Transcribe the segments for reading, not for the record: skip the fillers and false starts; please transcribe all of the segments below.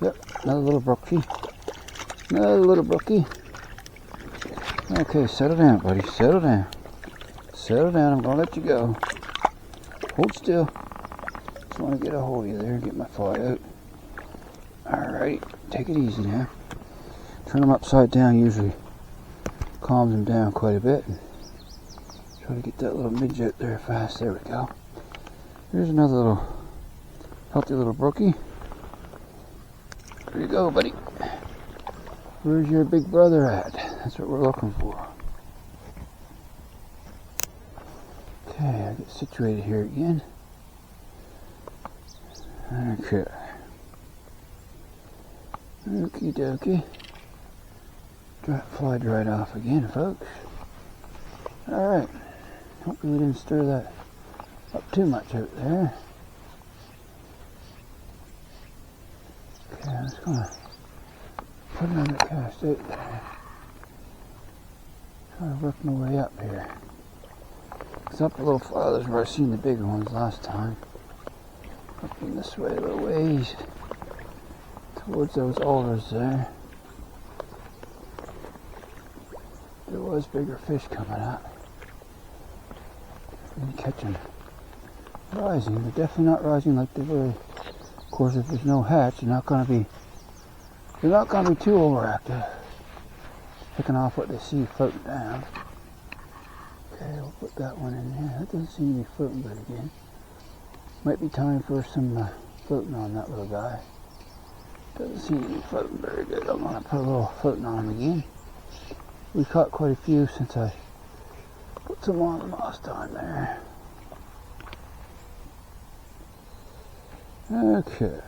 Yep, another little brookie. Another little brookie. Okay, settle down, buddy. Settle down. Settle down. I'm going to let you go. Hold still. Just want to get a hold of you there and get my fly out. Alright, take it easy now. Turn them upside down usually calms them down quite a bit. Try to get that little midge out there fast. There we go. Here's another little healthy little brookie. There you go, buddy. Where's your big brother at? That's what we're looking for. Okay, I get situated here again. Okay. Okie dokie. Flied right off again, folks. Alright. Hopefully we didn't stir that up too much out there. Okay, I'm just gonna put another cast out there. Try to work my way up here. It's up a little farther where I seen the bigger ones last time. Up in this way a little ways. Towards those alders there. There was bigger fish coming up. And catching. Rising. They're definitely not rising like they were. Of course, if there's no hatch, they're not going to be too overactive. Picking off what they see floating down. Okay, we'll put that one in there. That doesn't seem to be floating good again. Might be time for some floating on that little guy. Doesn't seem to be floating very good. I'm going to put a little floating on him again. We caught quite a few since I put some on last time there. Okay.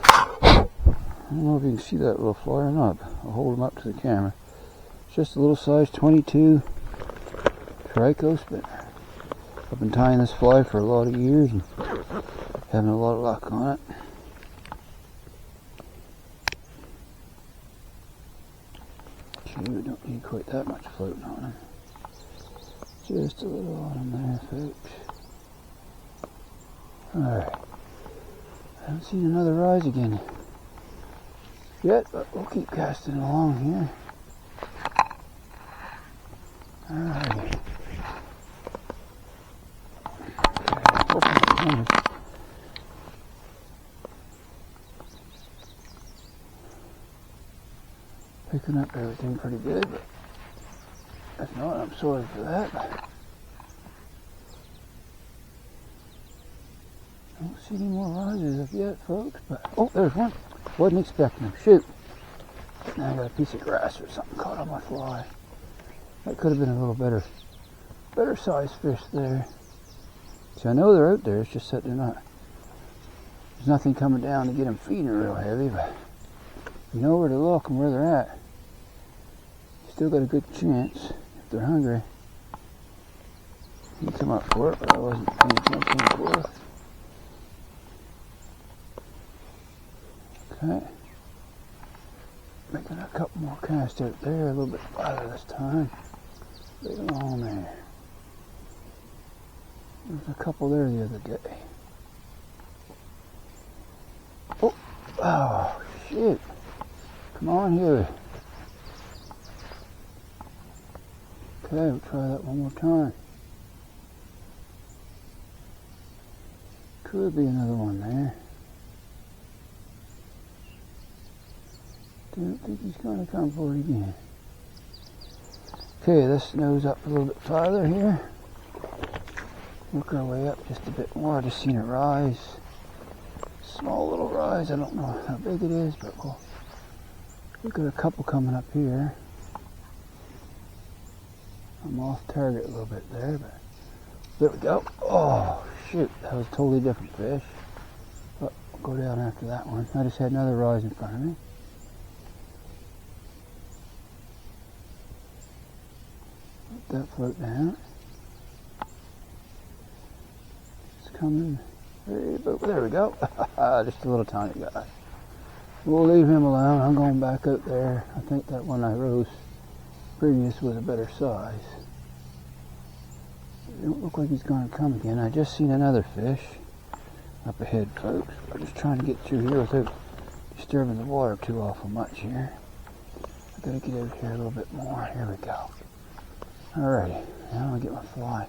I don't know if you can see that little fly or not. I'll hold him up to the camera. It's just a little size 22 trico spinner. I've been tying this fly for a lot of years and having a lot of luck on it. Okay, we don't need quite that much floating on him. Just a little on him there, folks. Alright. I haven't seen another rise again yet, but we'll keep casting along here. Alright. Picking up everything pretty good, but if not, I'm sorry for that. I don't see any more rises up yet, folks, but oh, there's one. Wasn't expecting them. Shoot. Now I got a piece of grass or something caught on my fly. That could have been a little better sized fish there. See, I know they're out there, it's just that there's nothing coming down to get them feeding real heavy, but you know where to look and where they're at. You still got a good chance if they're hungry. You come up for it, but I wasn't paying attention for it. Okay. Making a couple more casts out there, a little bit farther this time. Right along there. There was a couple there the other day. Oh, shit. Come on, Huey. Okay, we'll try that one more time. Could be another one there. Don't think he's going to come for it again. Okay, let's nose up a little bit farther here. Work our way up just a bit more. I just seen it rise. Small little rise. I don't know how big it is, but we've got a couple coming up here. I'm off target a little bit there, but there we go. Oh, shoot. That was a totally different fish. But I'll go down after that one. I just had another rise in front of me. Let that float down. It's coming right about there we go. Just a little tiny guy. We'll leave him alone. I'm going back out there. I think that one I rose previous was a better size. It don't look like he's going to come again. I just seen another fish. up ahead, folks. I'm just trying to get through here without disturbing the water too awful much here. I gotta get over here a little bit more. Here we go. Alrighty, now I'm gonna get my fly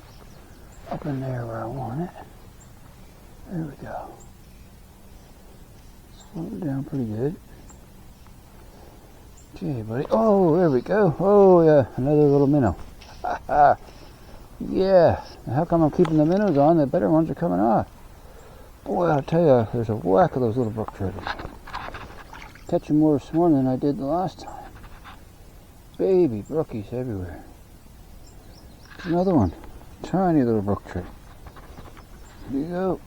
up in there where I want it. There we go. Floating down pretty good. Okay, buddy. Oh, there we go. Oh, yeah, another little minnow. Yeah. Now, how come I'm keeping the minnows on? The better ones are coming off. Boy, I'll tell you, there's a whack of those little brook trout. Catching more this morning than I did the last time. Baby brookies everywhere. Another one. Tiny little brook trout. Here you go.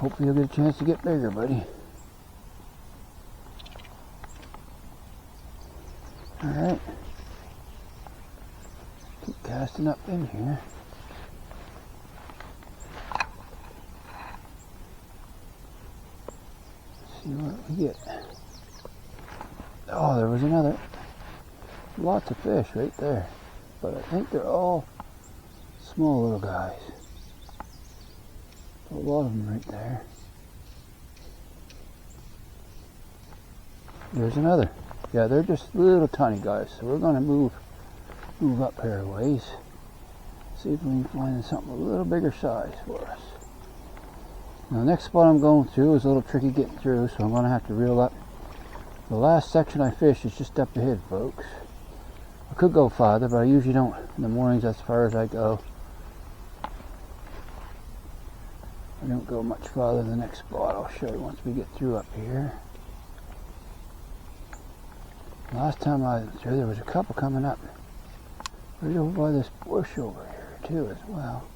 Hopefully you'll get a chance to get bigger, buddy. Alright. Keep casting up in here. See what we get. Oh, there was another. Lots of fish right there. But I think they're all small little guys. A lot of them right there. There's another. Yeah, they're just little tiny guys. So we're going to move up here a ways. See if we can find something a little bigger size for us. Now the next spot I'm going through is a little tricky getting through, so I'm going to have to reel up. The last section I fish is just up ahead, folks. I could go farther, but I usually don't. In the mornings, as far as I go. I don't go much farther than the next spot. I'll show you once we get through up here. Last time I was through, there was a couple coming up right over by this bush over here too as well.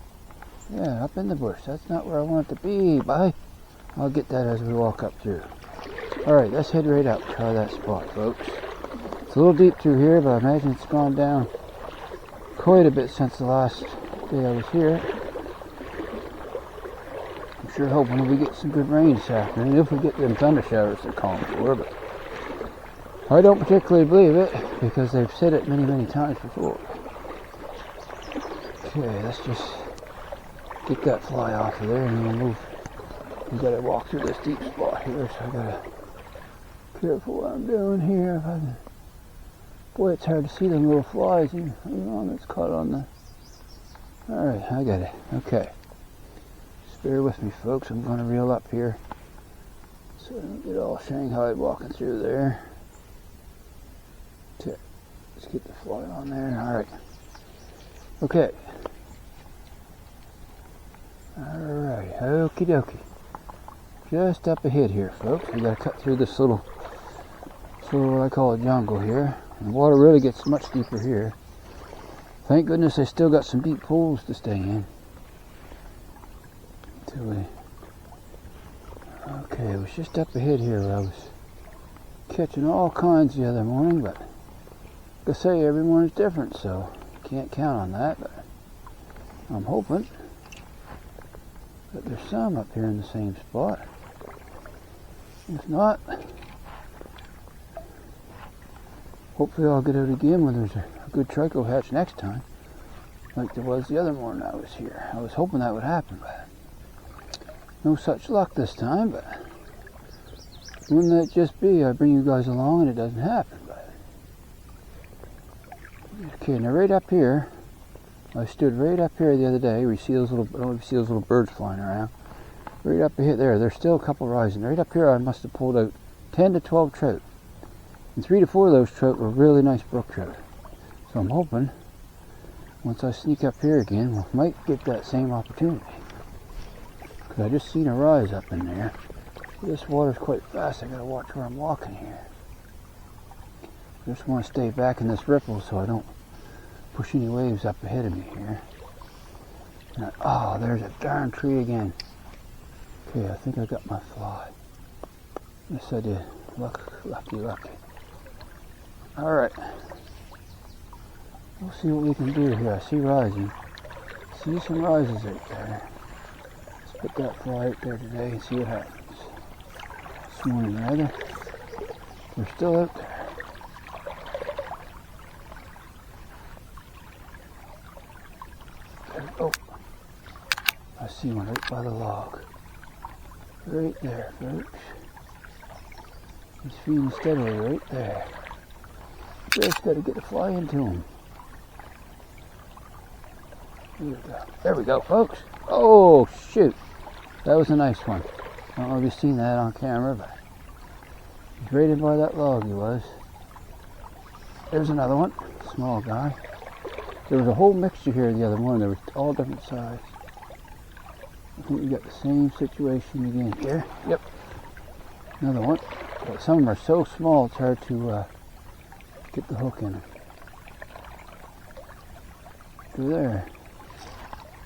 Yeah, up in the bush. That's not where I want it to be. Bye. I'll get that as we walk up through. Alright, let's head right up. Try that spot, folks. It's a little deep through here, but I imagine it's gone down quite a bit since the last day I was here. I'm sure hoping we get some good rain this afternoon, if we get them thunder showers they're calling for, but I don't particularly believe it, because they've said it many, many times before. Okay, let's just get that fly off of there and then we'll move. We gotta walk through this deep spot here, so I gotta be careful what I'm doing here. If I can... Boy, it's hard to see them little flies, even on that's caught on the... Alright, I got it. Okay. Just bear with me, folks. I'm gonna reel up here so I don't get all Shanghai walking through there. Okay, let's get the fly on there. Alright. Okay. Alright, okie dokie. Just up ahead here, folks. We gotta cut through this little what I call a jungle here. And the water really gets much deeper here. Thank goodness I still got some deep pools to stay in. Okay, it was just up ahead here where I was catching all kinds the other morning, but like I say, every morning's different, so can't count on that, but I'm hoping that there's some up here in the same spot. If not, hopefully I'll get out again when there's a good trico hatch next time, like there was the other morning I was here. I was hoping that would happen, but no such luck this time. But wouldn't that just be, I bring you guys along and it doesn't happen. But okay, now right up here, I stood right up here the other day. We see those little, I don't know if you see those little birds flying around. Right up ahead there, there's still a couple rising. Right up here I must have pulled out 10 to 12 trout. And 3 to 4 of those trout were really nice brook trout. So I'm hoping, once I sneak up here again, we might get that same opportunity. Because I just seen a rise up in there. This water's quite fast, I gotta watch where I'm walking here. I just want to stay back in this ripple so I don't push any waves up ahead of me here. And oh, there's a darn tree again. Okay, I think I got my fly. Yes, I did. Lucky. Alright. We'll see what we can do here. I see rising. See some rises right there. Let's put that fly out there today and see what happens. This morning, rather. They're still out there. see one right by the log. Right there, folks. He's feeding steadily right there. Just got to get a fly into him. Here we go. There we go, folks. Oh, shoot. That was a nice one. I don't know if you've seen that on camera, but he's right in by that log, he was. There's another one. Small guy. There was a whole mixture here the other morning. They were all different size. I think we got the same situation again here. Yep. Another one. But some of them are so small it's hard to get the hook in them. So there.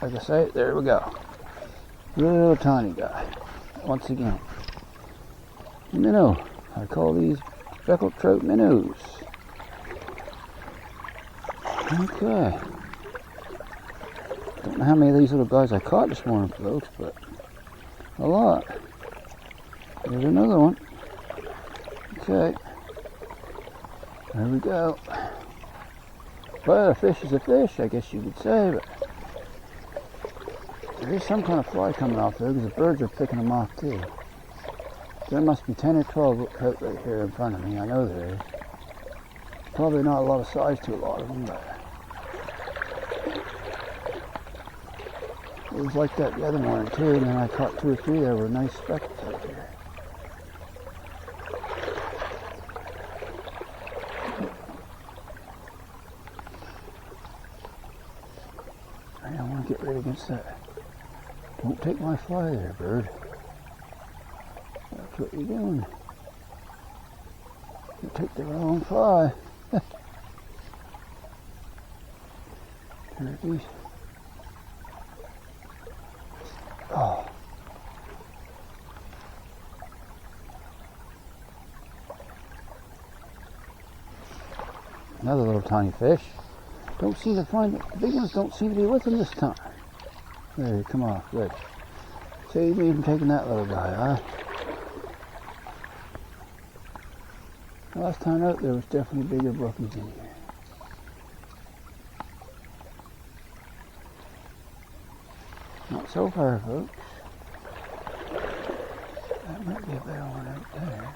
Like I say, there we go. Really little tiny guy. Once again. Minnow. I call these speckled trout minnows. Okay. Don't know how many of these little guys I caught this morning, folks, but a lot. There's another one. Okay. There we go. Well, a fish is a fish, I guess you could say, but there is some kind of fly coming off there because the birds are picking them off too. There must be 10 or 12 trout right here in front of me. I know there is. Probably not a lot of size to a lot of them, but it was like that the other morning too, and then I caught 2 or 3 there were nice speckles out here. I don't want to get right against that. Don't take my fly there, bird. That's what you're doing. You take the wrong fly. Turkeys. Oh. Another little tiny fish. Don't seem to find it. The big ones don't seem to be with them this time. There, come off. Good. Save me from taking that little guy, huh? Last time out there was definitely bigger brookies in here. Not so far, folks. That might be a better one out there.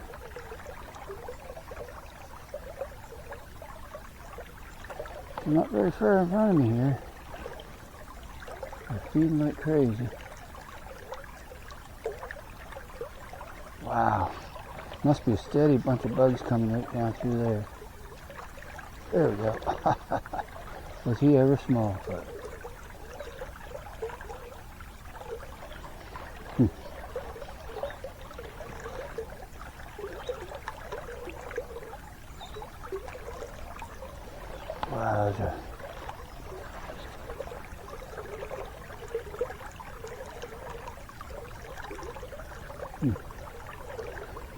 They're not very far in front of me here. They're feeding like crazy. Wow. Must be a steady bunch of bugs coming right down through there. There we go. Was he ever small, but wowza.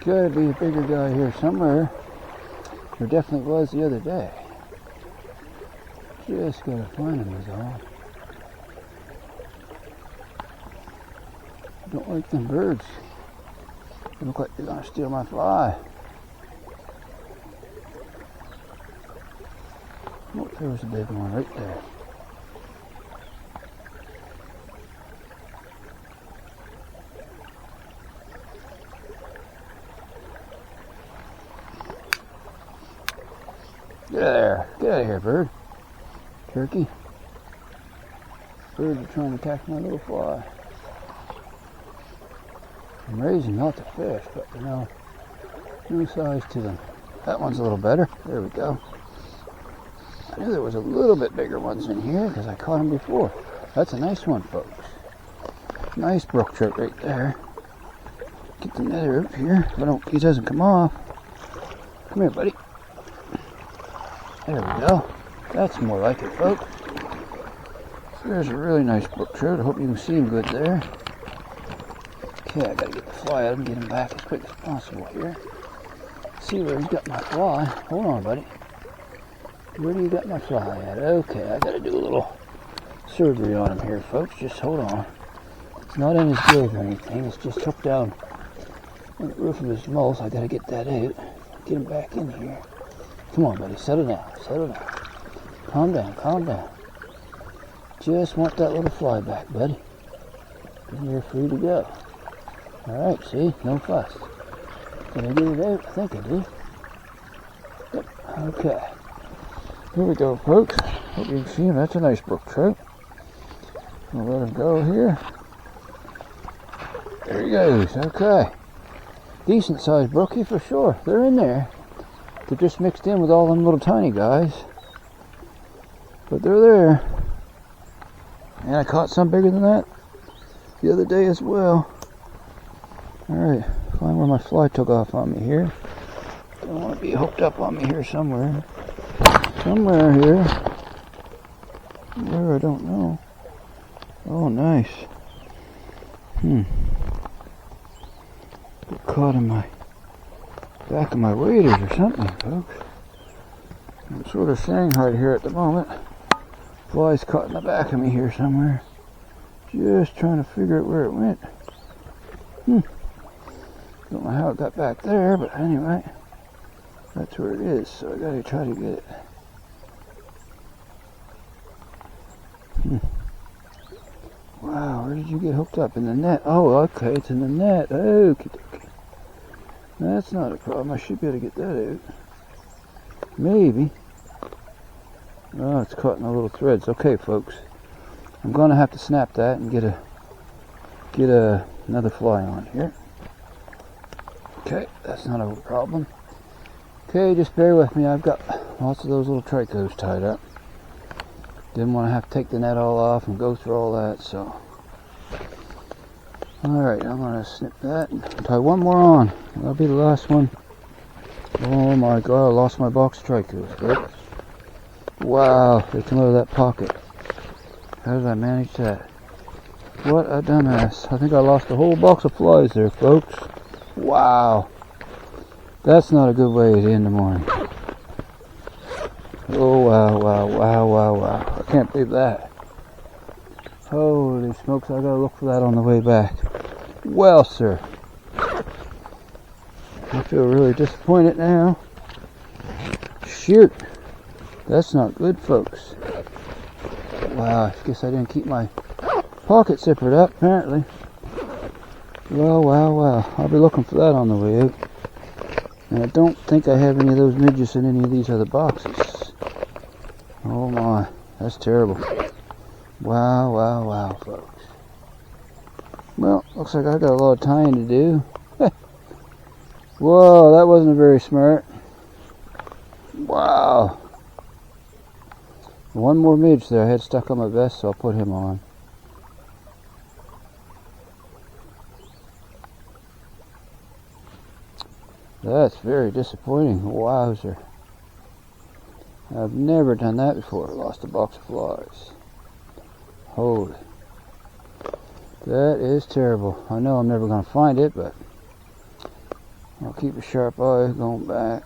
Gotta be a bigger guy here somewhere. There definitely was the other day. Just gotta find him is all. I don't like them birds. They look like they're gonna steal my fly. Oh, there was a big one right there. Get out of there. Get out of here, bird. Turkey. Birds are trying to catch my little fly. I'm raising lots of fish, but you know, no size to them. That one's a little better. There we go. I knew there was a little bit bigger ones in here because I caught them before. That's a nice one, folks. Nice brook trout right there. Get the nether out here. He doesn't come off. Come here, buddy. There we go. That's more like it, folks. There's a really nice brook trout. I hope you can see him good there. Okay, I gotta get the fly out and get him back as quick as possible here. See where he's got my fly. Hold on, buddy. Where do you got my fly at? Okay, I gotta do a little surgery on him here, folks. Just hold on. It's not in his gills or anything. It's just hooked down on the roof of his mouth. I gotta get that out. Get him back in here. Come on, buddy. Settle down. Settle down. Calm down. Calm down. Just want that little fly back, buddy. then you're free to go. Alright, see? No fuss. Did I get it out? I think I did. Yep. Okay. Here we go, folks. Hope you can see him. That's a nice brook trout. We'll let him go here. There he goes. Okay. Decent sized brookie for sure. They're in there. They're just mixed in with all them little tiny guys. But they're there. And I caught some bigger than that the other day as well. Alright, find where my fly took off on me here. Don't want to be hooked up on me here somewhere. Somewhere here. Where, I don't know. Oh, nice. Got caught in my back of my waders or something, folks. I'm sort of shanghaied here at the moment. Fly's caught in the back of me here somewhere. Just trying to figure out where it went. Don't know how it got back there, but anyway, that's where it is, so I gotta try to get it. Wow, where did you get hooked up? In the net? Oh, okay, it's in the net. Okay. That's not a problem. I should be able to get that out. Maybe. Oh, it's caught in the little threads. Okay, folks. I'm gonna have to snap that and get another fly on here. Okay, that's not a problem. Okay, just bear with me. I've got lots of those little tricos tied up. Didn't want to have to take the net all off and go through all that, so. Alright, I'm going to snip that and tie one more on. That'll be the last one. Oh my god, I lost my box of tricos, folks. Wow, they come out of that pocket. How did I manage that? What a dumbass. I think I lost a whole box of flies there, folks. Wow. That's not a good way to end the morning. Oh, wow, wow, wow, wow, wow. I can't believe that. Holy smokes, I gotta look for that on the way back. Well, sir. I feel really disappointed now. Shoot. That's not good, folks. Wow, I guess I didn't keep my pocket zippered up, apparently. Well, wow, wow. I'll be looking for that on the way out. And I don't think I have any of those midges in any of these other boxes. Oh my, that's terrible. Wow, wow, wow, folks. Well, looks like I got a lot of tying to do. Whoa, that wasn't very smart. Wow. One more midge there I had stuck on my vest, so I'll put him on. That's very disappointing. Wowzer. I've never done that before. Lost a box of flies. Holy. That is terrible. I know I'm never going to find it, but I'll keep a sharp eye going back.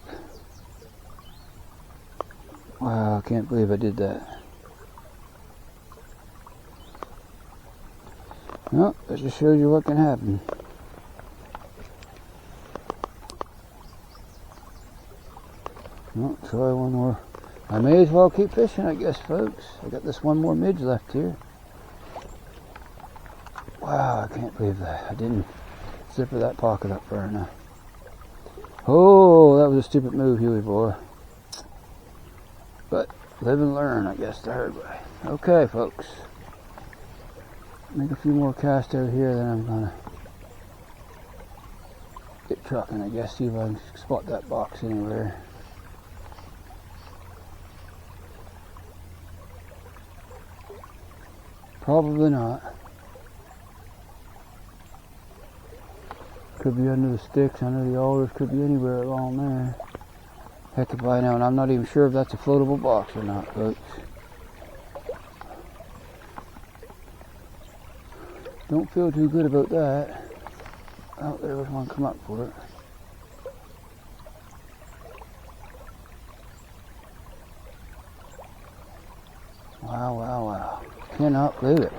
Wow, I can't believe I did that. Well, that just shows you what can happen. Well, try one more. I may as well keep fishing, I guess, folks. I got this one more midge left here. Wow, I can't believe that. I didn't zipper that pocket up far enough. Oh, that was a stupid move, Huey boy. But live and learn, I guess, the hard way. Okay, folks. Make a few more casts out here, then I'm gonna get trucking, I guess, see if I can spot that box anywhere. Probably not. Could be under the sticks, under the alders, could be anywhere along there. Heck if I know, and I'm not even sure if that's a floatable box or not, folks. Don't feel too good about that. Oh, there was one come up for it. Wow, wow, wow. Cannot believe it.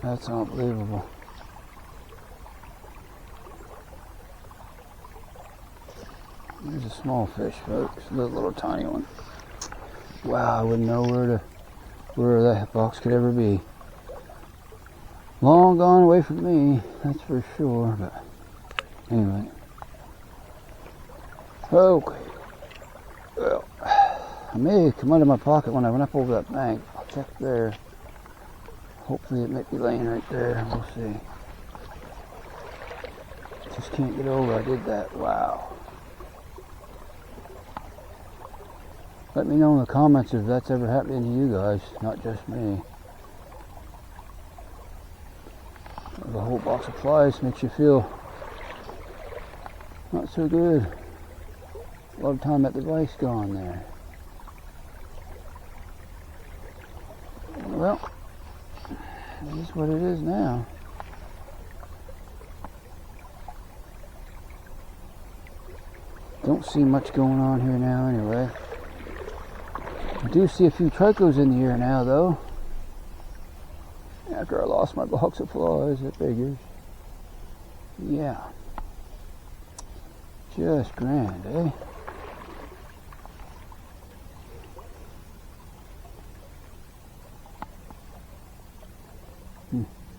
That's unbelievable. There's a small fish, folks. A little tiny one. Wow, I wouldn't know where that box could ever be. Long gone away from me, that's for sure. But anyway. Okay. Well, I may come out of my pocket when I went up over that bank. I'll check there. Hopefully it might be laying right there. We'll see. Just can't get over I did that. Wow. Let me know in the comments if that's ever happening to you guys, not just me. The whole box of flies makes you feel not so good. A lot of time that device gone there. Well, it is what it is now. Don't see much going on here now anyway. I do see a few tricos in the air now though. After I lost my box of flies, it figures. Yeah. Just grand, eh? Hmm.